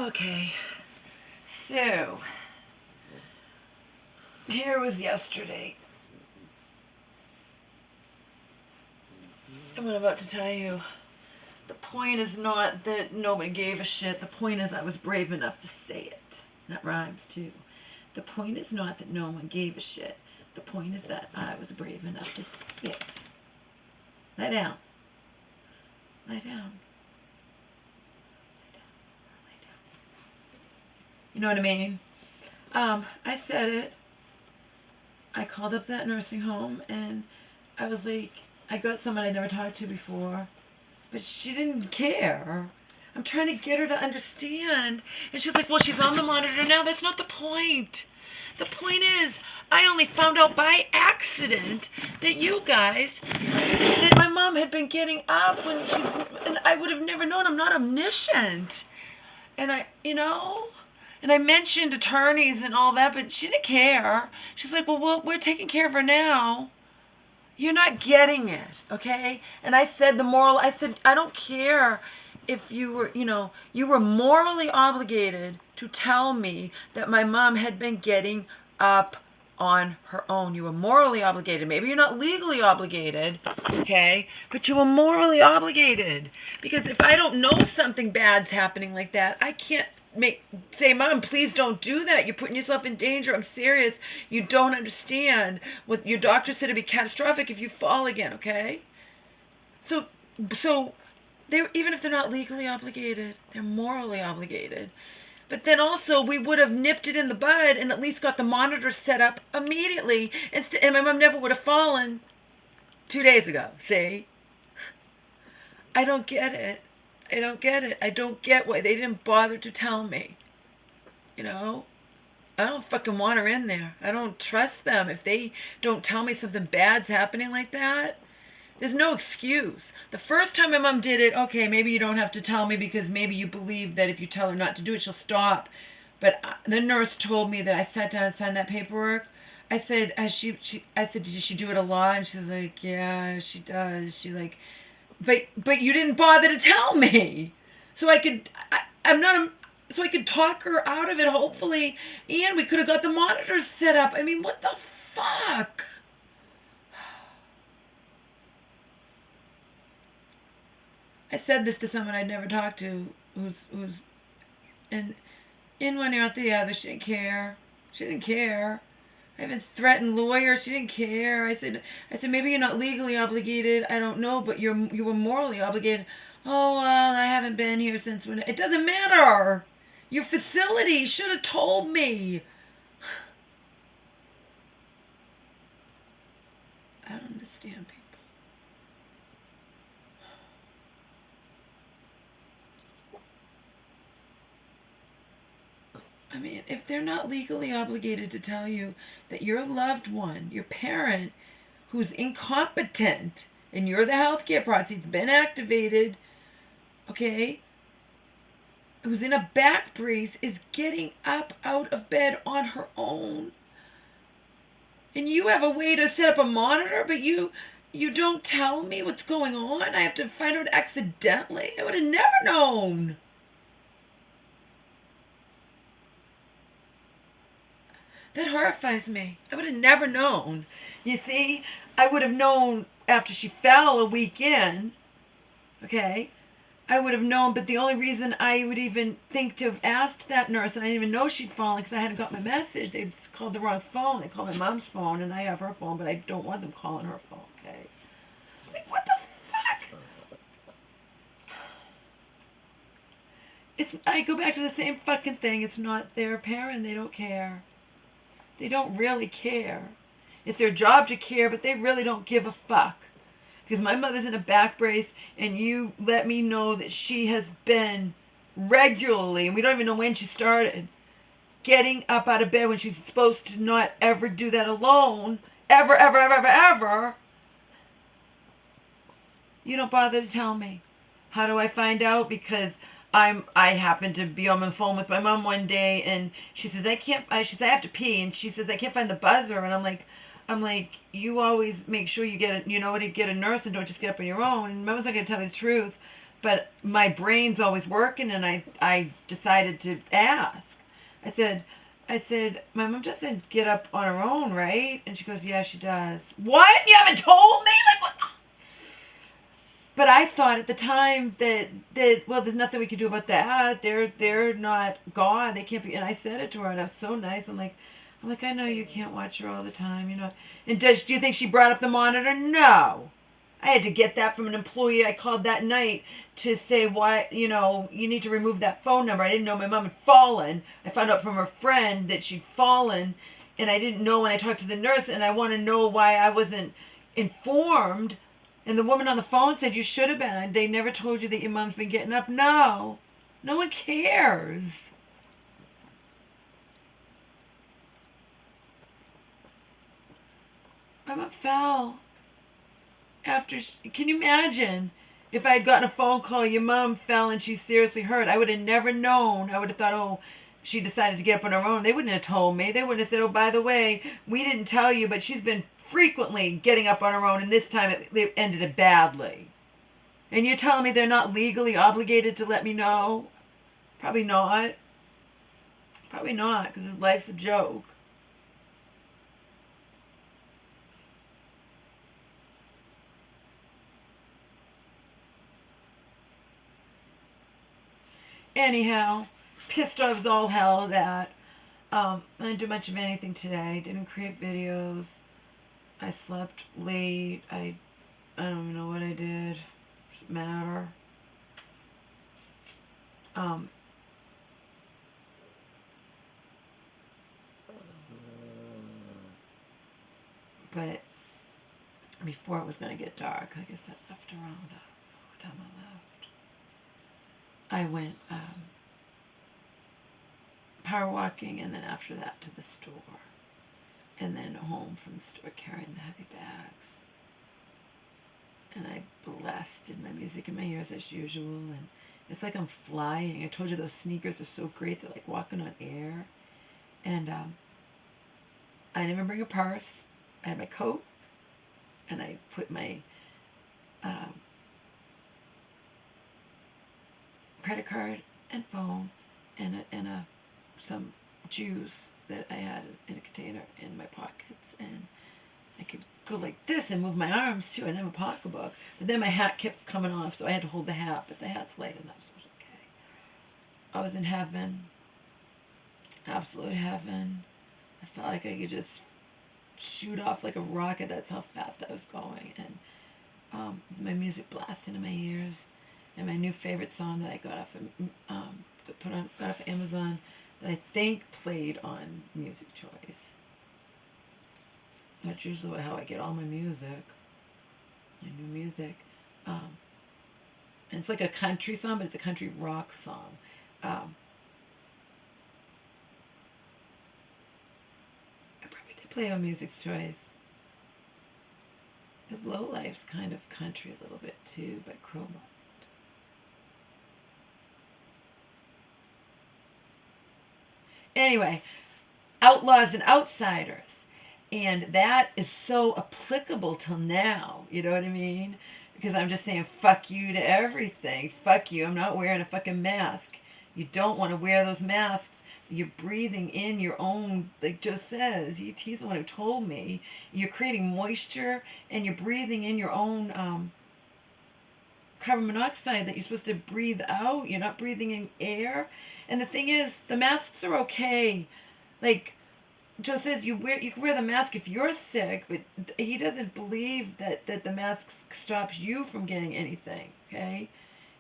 Okay, so here was yesterday. And what I'm about to tell you, the point is not that nobody gave a shit. The point is I was brave enough to say it. That rhymes too. The point is not that no one gave a shit. The point is that I was brave enough to say it. Lie down. Lie down. You know what I mean? I said it. I called up that nursing home and I was like, I got someone I'd never talked to before, but she didn't care. I'm trying to get her to understand. And she's like, well, she's on the monitor now. That's not the point. The point is, I only found out by accident that you guys, that my mom had been getting up when she, and I would have never known. I'm not omniscient. And and I mentioned attorneys and all that, but she didn't care. She's like, well, we're taking care of her now. You're not getting it, okay? And I said I don't care if you were, you were morally obligated to tell me that my mom had been getting up on her own. You were morally obligated. Maybe you're not legally obligated, okay? But you were morally obligated. Because if I don't know something bad's happening like that, I can't say, Mom, please don't do that. You're putting yourself in danger. I'm serious. You don't understand. What your doctor said it'd be catastrophic if you fall again, okay? So they're, even if they're not legally obligated, they're morally obligated. But then also, we would have nipped it in the bud and at least got the monitor set up immediately. And my mom never would have fallen 2 days ago. See? I don't get it. I don't get it. I don't get why they didn't bother to tell me. I don't fucking want her in there. I don't trust them. If they don't tell me something bad's happening like that, there's no excuse. The first time my mom did it, okay, maybe you don't have to tell me because maybe you believe that if you tell her not to do it, she'll stop. But the nurse told me that I sat down and signed that paperwork. I said, I said, did she do it a lot? And she's like, yeah, she does. She like, but you didn't bother to tell me, so I could talk her out of it, hopefully, and we could have got the monitors set up. I mean, what the fuck? I said this to someone I'd never talked to, who's in one ear out the other. She didn't care. She didn't care. I haven't threatened lawyers. She didn't care. I said, maybe you're not legally obligated. I don't know, but you were morally obligated. Oh, well, I haven't been here since when. It doesn't matter. Your facility should have told me. I don't understand people. I mean, if they're not legally obligated to tell you that your loved one, your parent, who's incompetent, and you're the healthcare proxy, it's been activated, okay, who's in a back brace, is getting up out of bed on her own, and you have a way to set up a monitor, but you don't tell me what's going on. I have to find out accidentally. I would have never known. That horrifies me. I would have never known. You see, I would have known after she fell a week in, okay? I would have known, but the only reason I would even think to have asked that nurse, and I didn't even know she'd fallen because I hadn't got my message. They called the wrong phone. They called my mom's phone, and I have her phone, but I don't want them calling her phone, okay? Like, what the fuck? I go back to the same fucking thing. It's not their parent. They don't care. They don't really care. It's their job to care, but they really don't give a fuck. Because my mother's in a back brace, and you let me know that she has been regularly, and we don't even know when she started, getting up out of bed when she's supposed to not ever do that alone. Ever, ever, ever, ever, ever. You don't bother to tell me. How do I find out? Because I happened to be on the phone with my mom one day, and she says, I have to pee, and she says, I can't find the buzzer, and I'm like, you always make sure you get a nurse and don't just get up on your own. And Mama's not going to tell me the truth. but my brain's always working, and I decided to ask. I said, my mom doesn't get up on her own, right? And she goes, yeah, she does. What? You haven't told me? Like, what? But I thought at the time that well, there's nothing we can do about that. They're not God. They can't be. And I said it to her, and I was so nice. I'm like, I know you can't watch her all the time, you know. And do you think she brought up the monitor? No. I had to get that from an employee I called that night to say, why, you know, you need to remove that phone number. I didn't know my mom had fallen. I found out from her friend that she'd fallen, and I didn't know when I talked to the nurse, and I want to know why I wasn't informed. And the woman on the phone said, you should have been. They never told you that your mom's been getting up. No. No one cares. My mom fell. Can you imagine if I had gotten a phone call, your mom fell and she's seriously hurt? I would have never known. I would have thought, oh, she decided to get up on her own. They wouldn't have told me. They wouldn't have said, oh, by the way, we didn't tell you, but she's been frequently getting up on her own, and this time they ended it badly. And you're telling me they're not legally obligated to let me know? Probably not. Probably not, because life's a joke. Anyhow, pissed off as all hell that I didn't do much of anything today. Didn't create videos. I slept late. I don't even know what I did. Doesn't matter. But before it was going to get dark, I guess I left around, what time I left. I went power walking, and then after that to the store. And then home from the store carrying the heavy bags. And I blasted my music in my ears as usual, and it's like I'm flying. I told you those sneakers are so great. They're like walking on air. And I didn't even bring a purse. I had my coat, and I put my credit card and phone and some juice that I had in a container in my pockets, and I could go like this and move my arms too. I didn't have a pocketbook, but then my hat kept coming off, so I had to hold the hat, but the hat's light enough, so it was okay. I was in heaven, absolute heaven. I felt like I could just shoot off like a rocket. That's how fast I was going, and my music blasting in my ears, and my new favorite song that I got off of Amazon that I think played on Music Choice. That's usually how I get all my music, my new music. And it's like a country song, but it's a country rock song. I probably did play on Music Choice. Because Low Life's kind of country a little bit too, by Crowbot. Anyway, Outlaws and Outsiders. And that is so applicable till now. You know what I mean? Because I'm just saying fuck you to everything. Fuck you. I'm not wearing a fucking mask. You don't want to wear those masks. You're breathing in your own, like Joe says, he's the one who told me, you're creating moisture and you're breathing in your own carbon monoxide that you're supposed to breathe out. You're not breathing in air. And the thing is, the masks are okay. Like Joe says, you can wear the mask if you're sick, but he doesn't believe that the mask stops you from getting anything. Okay,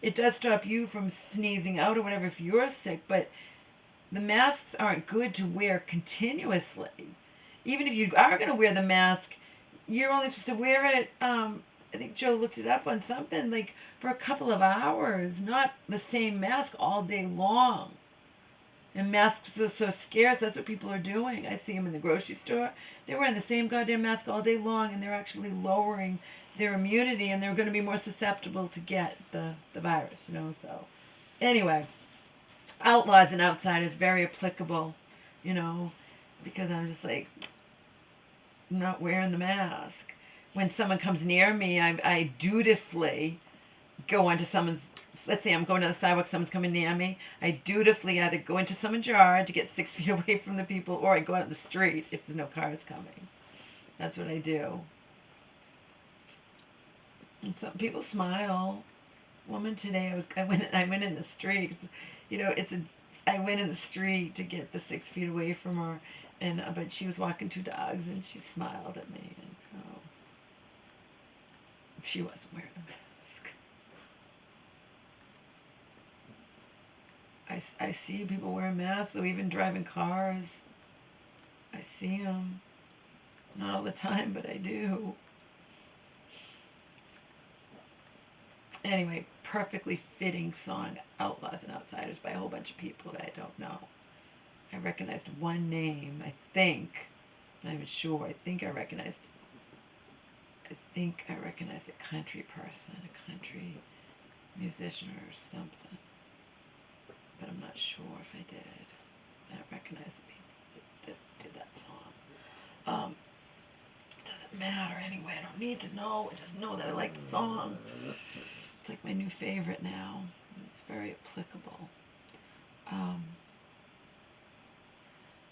it does stop you from sneezing out or whatever if you're sick, but the masks aren't good to wear continuously. Even if you are going to wear the mask, you're only supposed to wear it. I think Joe looked it up on something, like for a couple of hours, not the same mask all day long. And masks are so scarce, that's what people are doing. I see them in the grocery store. They're wearing the same goddamn mask all day long, and they're actually lowering their immunity, and they're going to be more susceptible to get the virus, you know. So anyway, Outlaws and Outsiders, very applicable, you know, because I'm just like, I'm not wearing the mask. When someone comes near me, I dutifully go onto someone's let's say I'm going to the sidewalk, someone's coming near me, I dutifully either go into someone's yard to get 6 feet away from the people, or I go out in the street if there's no cars coming. That's what I do. And some people smile. Woman today, I went in the street. You know, I went in the street to get the 6 feet away from her, and but she was walking 2 dogs, and she smiled at me. And she wasn't wearing a mask. I see people wearing masks, though, even driving cars. I see them. Not all the time, but I do. Anyway, perfectly fitting song, Outlaws and Outsiders, by a whole bunch of people that I don't know. I recognized one name, I think. I'm not even sure. I think I recognized a country person, a country musician or something. But I'm not sure if I did. I don't recognize the people that did that song. It doesn't matter anyway. I don't need to know. I just know that I like the song. It's like my new favorite now. It's very applicable. So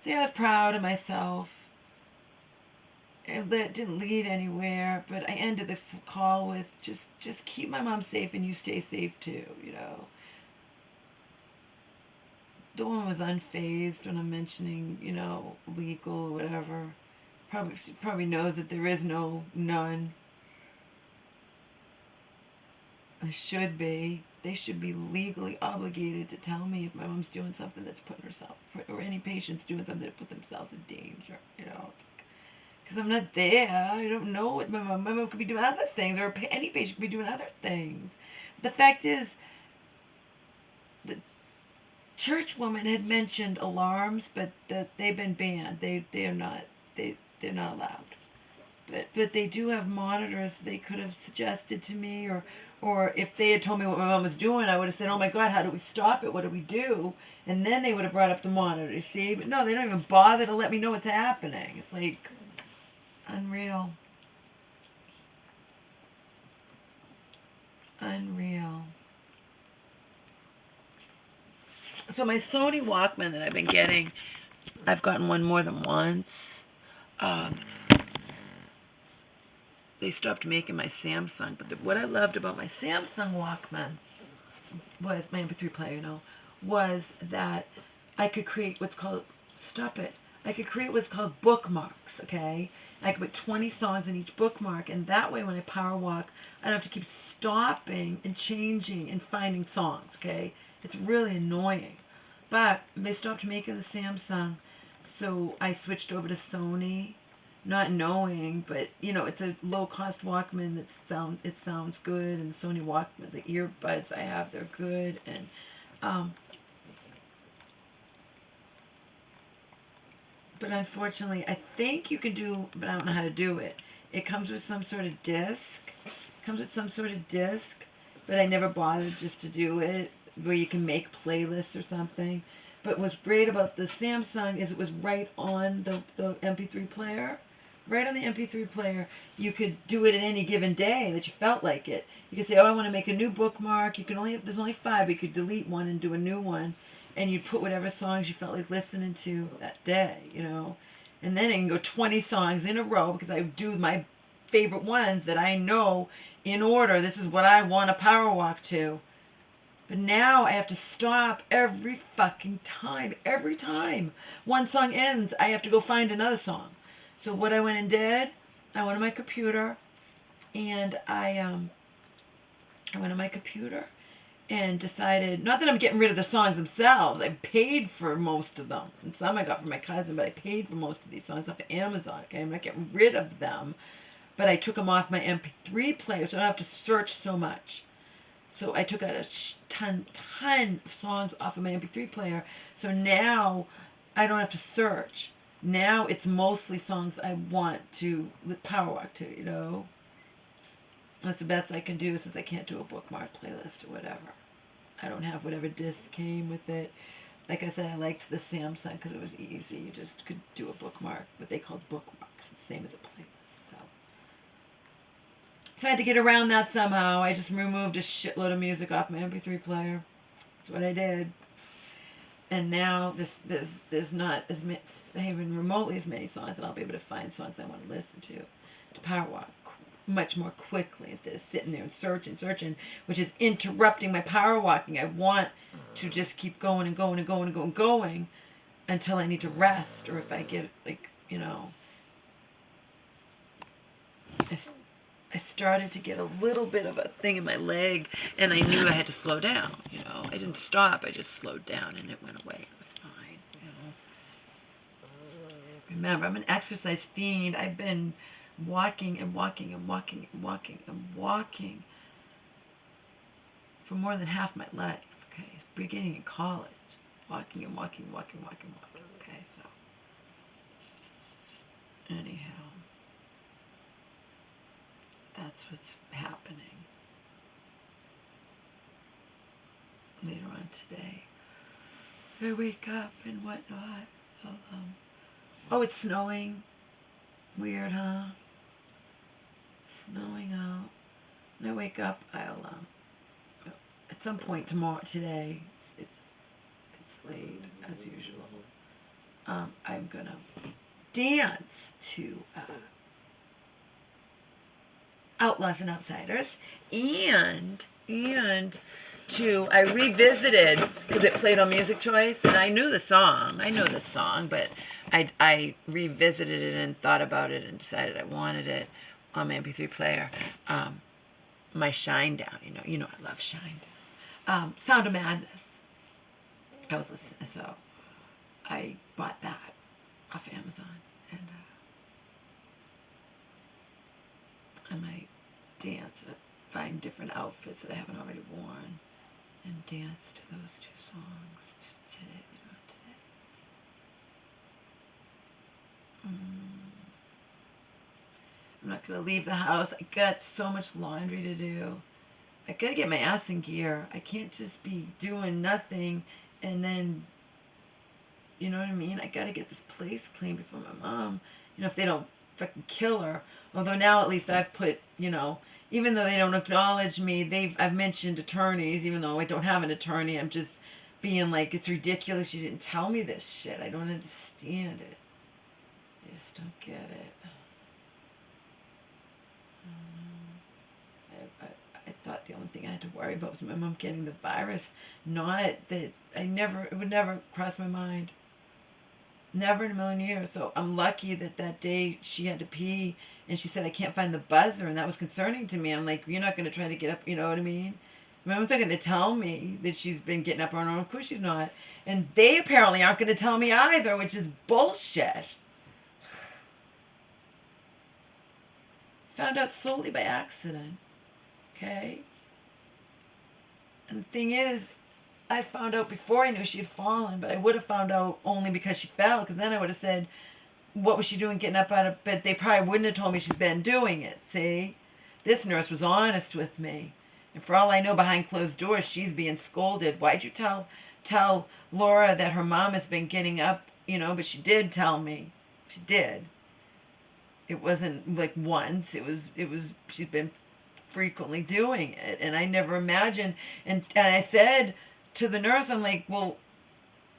yeah, I was proud of myself. It didn't lead anywhere, but I ended the call with just keep my mom safe and you stay safe too, you know. The woman was unfazed when I'm mentioning, you know, legal or whatever. She probably knows that there is none. There should be. They should be legally obligated to tell me if my mom's doing something that's putting herself, or any patient's doing something to put themselves in danger, you know. Because I'm not there. I don't know what my mom could be doing other things, or any patient could be doing other things. The fact is, the church woman had mentioned alarms, but that they've been banned. They're not allowed. But they do have monitors they could have suggested to me, or if they had told me what my mom was doing, I would have said, oh my God, how do we stop it? What do we do? And then they would have brought up the monitor, you see? But no, they don't even bother to let me know what's happening. It's like unreal. Unreal. So my Sony Walkman that I've been getting, I've gotten one more than once. They stopped making my Samsung, but what I loved about my Samsung Walkman was my MP3 player, you know, was that I could create what's called bookmarks, okay? I could put 20 songs in each bookmark, and that way when I power walk, I don't have to keep stopping and changing and finding songs, okay? It's really annoying. But they stopped making the Samsung, so I switched over to Sony, not knowing, but you know, it's a low-cost Walkman it sounds good, and the Sony Walkman, the earbuds I have, they're good, and but unfortunately, I think you can do, but I don't know how to do it. It comes with some sort of disc. But I never bothered just to do it, where you can make playlists or something. But what's great about the Samsung is it was right on the MP3 player. Right on the MP3 player, you could do it at any given day that you felt like it. You could say, oh, I want to make a new bookmark. There's only 5, but you could delete one and do a new one. And you'd put whatever songs you felt like listening to that day, you know. And then I can go 20 songs in a row because I do my favorite ones that I know in order. This is what I want to power walk to. But now I have to stop every fucking time. Every time one song ends, I have to go find another song. So what I went and did, I went on my computer, and I went on my computer and decided, not that I'm getting rid of the songs themselves. I paid for most of them. And some I got from my cousin, but I paid for most of these songs off of Amazon. Okay, I'm not getting rid of them, but I took them off my MP3 player, so I don't have to search so much. So I took out a ton of songs off of my MP3 player. So now I don't have to search. Now it's mostly songs I want to power walk to, you know. That's the best I can do since I can't do a bookmark playlist or whatever. I don't have whatever disc came with it. Like I said, I liked the Samsung because it was easy. You just could do a bookmark, what they called bookmarks. It's the same as a playlist. So I had to get around that somehow. I just removed a shitload of music off my MP3 player. That's what I did. And now there's not as many, even remotely as many songs, and I'll be able to find songs I want to listen to power walk much more quickly instead of sitting there and searching, which is interrupting my power walking. I want to just keep going and going and going and going and going until I need to rest, or if I get I started to get a little bit of a thing in my leg, and I knew I had to slow down. I didn't stop. I just slowed down, and it went away. It was fine. Remember, I'm an exercise fiend. I've been walking and walking and walking and walking and walking for more than half my life. Okay, beginning in college, walking and walking, walking, walking, walking. Okay, so anyhow. That's what's happening later on today. I wake up and whatnot. Oh, it's snowing. Weird, huh? Snowing out. When I wake up, I'll at some point today. It's late as usual. I'm gonna dance to Outlaws and Outsiders, and I revisited, because it played on Music Choice, and I knew this song, but I revisited it and thought about it and decided I wanted it on my MP3 player. My Shinedown, I love Shinedown. Sound of Madness. I was listening, so I bought that off Amazon, and I might dance, find different outfits that I haven't already worn, and dance to those two songs today. I'm not going to leave the house. I got so much laundry to do. I got to get my ass in gear. I can't just be doing nothing and then, you know what I mean? I got to get this place clean before my mom, if they don't fucking kill her. Although now at least I've put, even though they don't acknowledge me, I've mentioned attorneys, even though I don't have an attorney. I'm just being like, it's ridiculous you didn't tell me this shit. I don't understand it. I just don't get it. I thought the only thing I had to worry about was my mom getting the virus. Not that it would never cross my mind. Never in a million years. So I'm lucky that day she had to pee and she said, I can't find the buzzer, and that was concerning to me. I'm like, you're not going to try to get up, you know what I mean? My mom's not going to tell me that she's been getting up on her own. Of course she's not. And they apparently aren't going to tell me either, which is bullshit. Found out solely by accident. Okay? And the thing is, I found out before I knew she had fallen, but I would have found out only because she fell, because then I would have said, what was she doing getting up out of bed? They probably wouldn't have told me she's been doing it, see? This nurse was honest with me. And for all I know, behind closed doors, she's being scolded. Why'd you tell Laura that her mom has been getting up, but she did tell me. She did. It wasn't like once. It was, she's been frequently doing it. And I never imagined. And I said to the nurse, I'm like, well,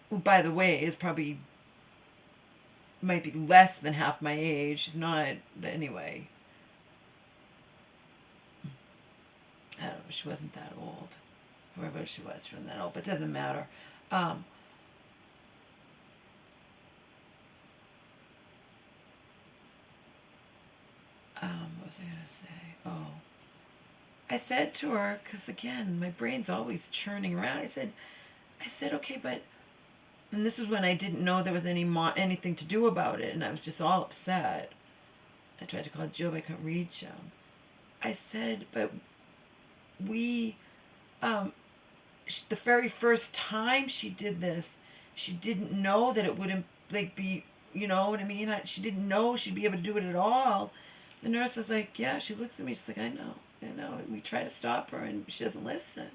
by the way, it's probably might be less than half my age. She's not, anyway. I don't know, she wasn't that old. Whoever she wasn't that old, but it doesn't matter. What was I going to say? Oh. I said to her, because again, my brain's always churning around. I said, okay, but, and this was when I didn't know there was anything to do about it, and I was just all upset. I tried to call Joe, but I couldn't reach him. I said, but we, the very first time she did this, she didn't know that it wouldn't, be, you know what I mean? She didn't know she'd be able to do it at all. The nurse was like, yeah, she looks at me, she's like, I know. We try to stop her, and she doesn't listen.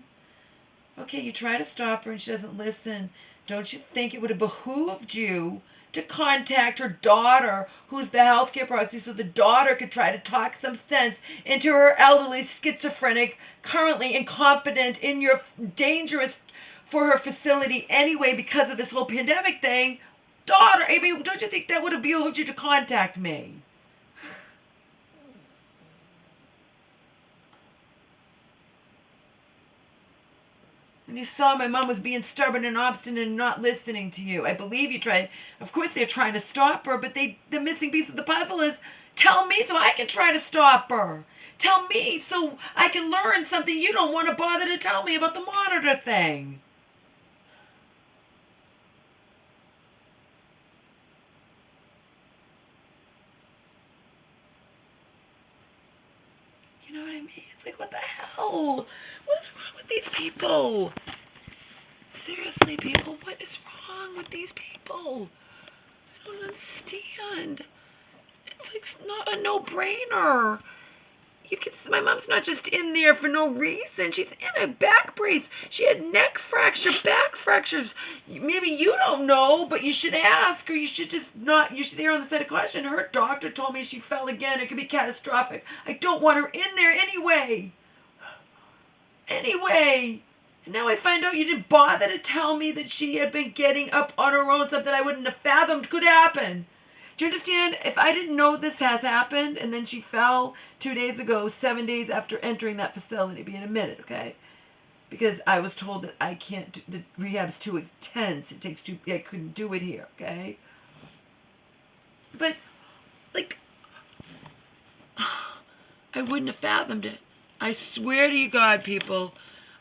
Okay, you try to stop her and she doesn't listen. Don't you think it would have behooved you to contact her daughter, who's the healthcare proxy, so the daughter could try to talk some sense into her elderly schizophrenic, currently incompetent, in your dangerous for her facility anyway because of this whole pandemic thing, daughter? I mean, don't you think that would have behooved you to contact me? When you saw my mom was being stubborn and obstinate and not listening to you, I believe you tried. Of course, they're trying to stop her, but the missing piece of the puzzle is tell me so I can try to stop her. Tell me so I can learn something you don't want to bother to tell me about the monitor thing. You know what I mean? It's like, what the hell? What is wrong with these people? Seriously, people, what is wrong with these people? I don't understand. It's like not a no-brainer. You can see my mom's not just in there for no reason. She's in a back brace. She had neck fracture, back fractures. Maybe you don't know, but you should ask, or you should just not. You should err on the side of caution. Her doctor told me if she fell again, it could be catastrophic. I don't want her in there anyway. Anyway. And now I find out you didn't bother to tell me that she had been getting up on her own, something I wouldn't have fathomed could happen. Do you understand? If I didn't know this has happened, and then she fell 2 days ago, 7 days after entering that facility, being admitted, okay? Because I was told that I can't, the rehab's too intense. It takes too, I couldn't do it here, okay? But, like, I wouldn't have fathomed it. I swear to you, God, people,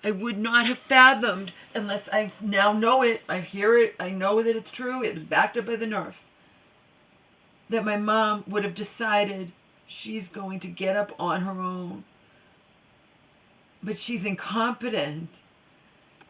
I would not have fathomed unless I now know it. I hear it. I know that it's true. It was backed up by the nurse. That my mom would have decided she's going to get up on her own. But she's incompetent.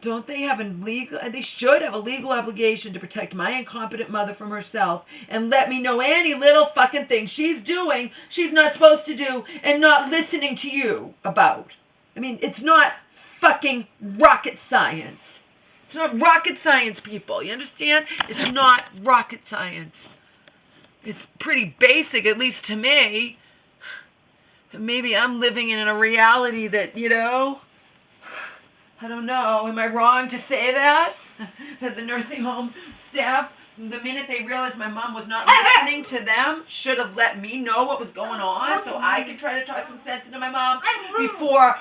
Don't they have they should have a legal obligation to protect my incompetent mother from herself and let me know any little fucking thing she's doing she's not supposed to do and not listening to you about. I mean, it's not fucking rocket science. It's not rocket science, people. You understand? It's not rocket science. It's pretty basic, at least to me. Maybe I'm living in a reality that, I don't know. Am I wrong to say that? That the nursing home staff, the minute they realized my mom was not listening to them, should have let me know what was going on so I could try to talk some sense into my mom before,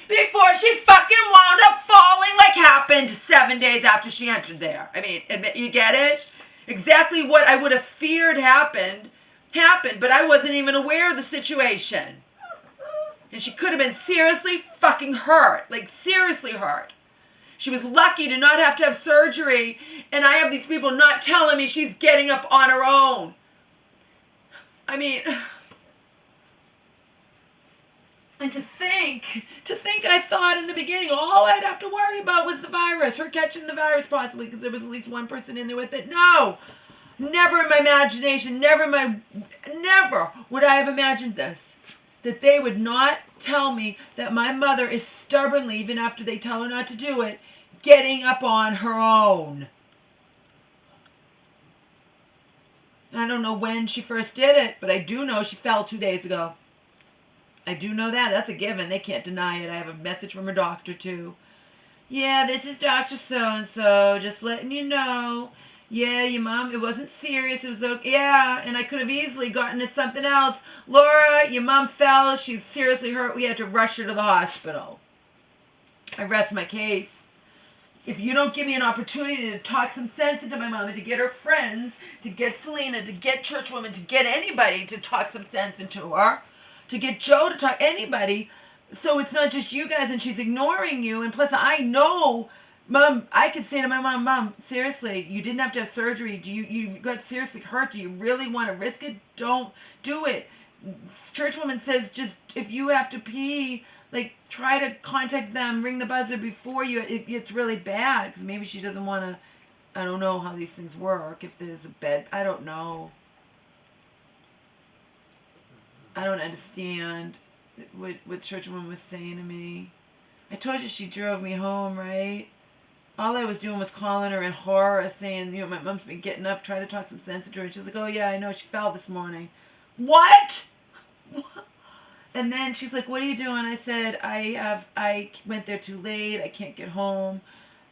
before she fucking wound up falling like happened 7 days after she entered there. I mean, you get it? Exactly what I would have feared happened, but I wasn't even aware of the situation. And she could have been seriously fucking hurt. Like, seriously hurt. She was lucky to not have to have surgery, and I have these people not telling me she's getting up on her own. I mean, and to think I thought in the beginning all I'd have to worry about was the virus, her catching the virus possibly, because there was at least one person in there with it. No! Never in my imagination, never would I have imagined this. That they would not tell me that my mother is stubbornly, even after they tell her not to do it, getting up on her own. I don't know when she first did it, but I do know she fell 2 days ago. I do know that. That's a given. They can't deny it. I have a message from her doctor, too. Yeah, this is Dr. So-and-so. Just letting you know. Yeah, your mom, it wasn't serious. It was okay. Yeah, and I could have easily gotten to something else. Laura, your mom fell. She's seriously hurt. We had to rush her to the hospital. I rest my case. If you don't give me an opportunity to talk some sense into my mom and to get her friends, to get Selena, to get churchwomen, to get anybody to talk some sense into her, to get Joe to talk, anybody, so it's not just you guys and she's ignoring you. And plus, I know, Mom, I could say to my Mom, seriously, you didn't have to have surgery. You got seriously hurt. Do you really want to risk it? Don't do it. Churchwoman says just if you have to pee, like, try to contact them, ring the buzzer before you. It's really bad because maybe she doesn't want to. I don't know how these things work. If there's a bed, I don't know. I don't understand what Churchwoman was saying to me. I told you she drove me home, right? All I was doing was calling her in horror, saying, my mom's been getting up, trying to talk some sense into her. And she's like, oh, yeah, I know. She fell this morning. What? And then she's like, what are you doing? I said, I went there too late. I can't get home.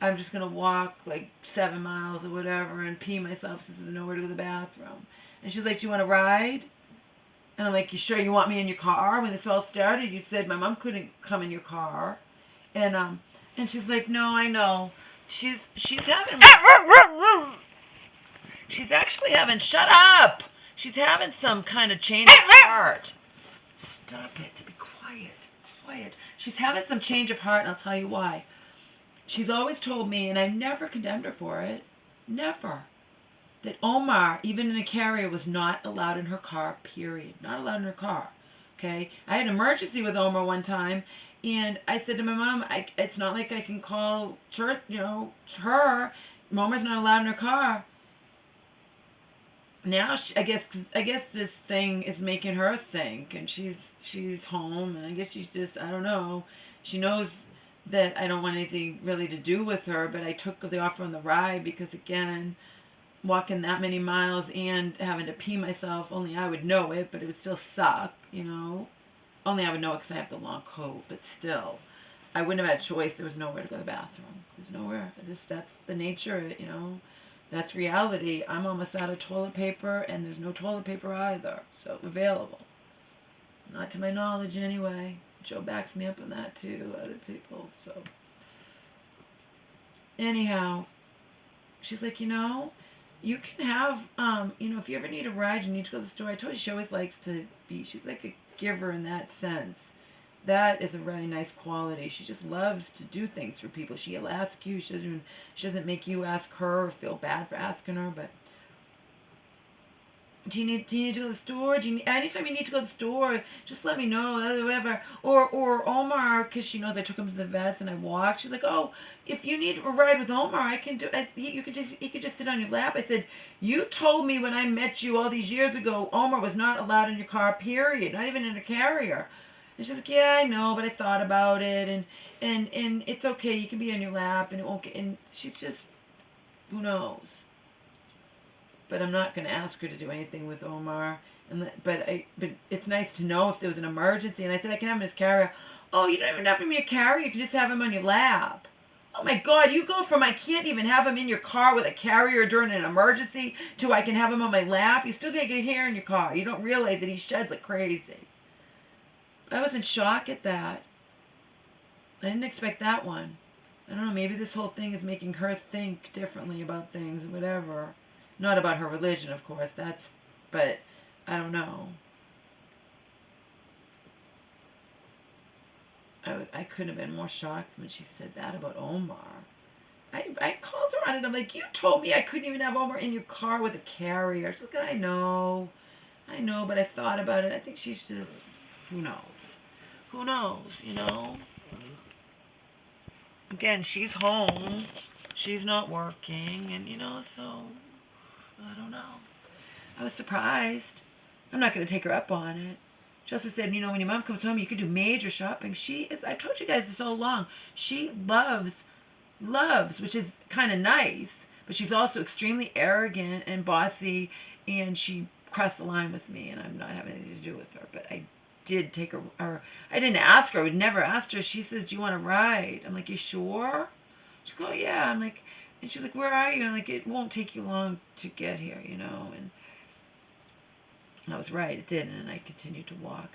I'm just going to walk like 7 miles or whatever and pee myself since there's nowhere to go to the bathroom. And she's like, do you want to ride? And I'm like, you sure you want me in your car? When this all started, you said my mom couldn't come in your car. And she's like, no, I know. She's having she's actually having shut up. She's having some kind of change of heart. Stop it. Be quiet. Quiet. She's having some change of heart, and I'll tell you why. She's always told me, and I've never condemned her for it, never, that Omar, even in a carrier, was not allowed in her car, period. Not allowed in her car. Okay? I had an emergency with Omar one time, and I said to my mom, it's not like I can call church, her. Omar's not allowed in her car. Now I guess this thing is making her think, and she's home, and I guess she's just, I don't know. She knows that I don't want anything really to do with her, but I took the offer on the ride because, again, walking that many miles and having to pee myself, only I would know it, but it would still suck, Only I would know it because I have the long coat, but still, I wouldn't have had a choice. There was nowhere to go to the bathroom. There's nowhere. That's the nature of it, That's reality. I'm almost out of toilet paper, and there's no toilet paper either, so available. Not to my knowledge, anyway. Joe backs me up on that, too, other people, so. Anyhow, she's like, you can have, if you ever need a ride, you need to go to the store. I told you she always likes to be, she's like a giver in that sense. That is a really nice quality. She just loves to do things for people. She'll ask you. She doesn't make you ask her or feel bad for asking her. But do you need to go to the store? Anytime you need to go to the store, just let me know. Whatever. Or Omar, because she knows I took him to the vets and I walked. She's like, oh, if you need a ride with Omar, I can do. He could just sit on your lap. I said, you told me when I met you all these years ago, Omar was not allowed in your car. Period. Not even in a carrier. And she's like, yeah, I know, but I thought about it, and it's okay. You can be on your lap, and it won't get. And she's just, who knows? But I'm not going to ask her to do anything with Omar. But it's nice to know if there was an emergency. And I said I can have him in his carrier. Oh, you don't even have him in your carrier. You can just have him on your lap. Oh my God, you go from I can't even have him in your car with a carrier during an emergency to I can have him on my lap. You're still going to get hair in your car. You don't realize that he sheds like crazy. I was in shock at that. I didn't expect that one. I don't know, maybe this whole thing is making her think differently about things or whatever. Not about her religion, of course, but I don't know. I couldn't have been more shocked when she said that about Omar. I called her on it. I'm like, you told me I couldn't even have Omar in your car with a carrier. She's like, I know, but I thought about it. I think she's just, who knows? Who knows, Again, she's home. She's not working, and, so, I don't know. I was surprised. I'm not going to take her up on it. She also said, when your mom comes home, you can do major shopping. I've told you guys this all along, she loves, which is kind of nice, but she's also extremely arrogant and bossy, and she crossed the line with me, and I'm not having anything to do with her, but I did take her, or I didn't ask her, I would never ask her. She says, do you want to ride? I'm like, you sure? She's like, oh yeah. I'm like, and she's like, where are you? I'm like, it won't take you long to get here, and I was right, it didn't, and I continued to walk.